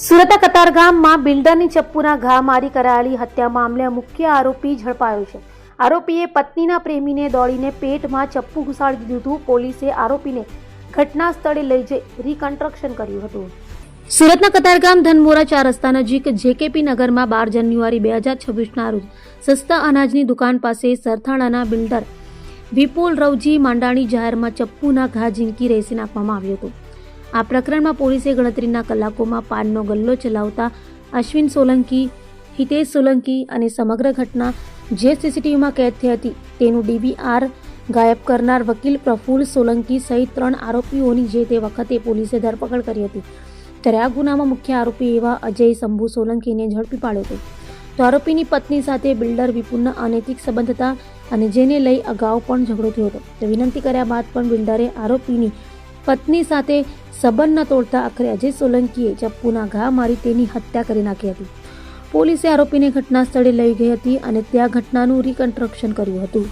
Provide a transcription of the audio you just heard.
સુરતના કતારગામમાં બિલ્ડરની ચપ્પુના ઘા મારી કરાયેલી હત્યા મામલે મુખ્ય આરોપી ઝડપાયો છે. આરોપીએ પત્નીના પ્રેમીને દોડીને પેટમાં ચપ્પુ ઘુસાડી દીધું હતું. પોલીસે આરોપીને ઘટના સ્થળે લઈ જઈ રિકન્સ્ટ્રક્શન કર્યું હતું. સુરતના કતારગામ ધનમોરા 4 રસ્તા નજીક જેકેપી નગરમાં 12 જાન્યુઆરી 2026ના રોજ સસ્તા અનાજની દુકાન પાસે સરથાણાના બિલ્ડર વિપુલ રવજી માંડાણી જાહેરમાં ચપ્પુના ઘા ઝીંકી રેસી નાખવામાં આવ્યો હતો. આ પ્રકરણમાં પોલીસે ગણતરીના કલાકોમાં પાનનો ગલ્લો ચલાવતા અશ્વિન સોલંકી, હિતેશ સોલંકી અને સમગ્ર ઘટના જે સીસીટીવીમાં કેદ થઈ હતી તેનું ડીવીઆર ગાયબ કરનાર વકીલ પ્રફુલ્લ સોલંકી સહિત 3 આરોપીઓની જે તે વખતે પોલીસે ધરપકડ કરી હતી. ત્યારે આ ગુનામાં મુખ્ય આરોપી એવા અજય શંભુ સોલંકીને ઝડપી પાડ્યો હતો. તો આરોપીની પત્ની સાથે બિલ્ડર વિપુલના અનૈતિક સંબંધ હતા અને જેને લઈ અગાઉ પણ ઝઘડો થયો હતો. તો વિનંતી કર્યા બાદ પણ બિલ્ડરે આરોપીની પત્ની સાથે સંબંધ ન તોડતા આખરે અજય સોલંકીએ ચપ્પુના ઘા મારી તેની હત્યા કરી નાખી હતી. પોલીસે આરોપીને ઘટના સ્થળે લઈ ગઈ હતી અને ત્યાં ઘટનાનું રિકન્સ્ટ્રક્શન કર્યું હતું.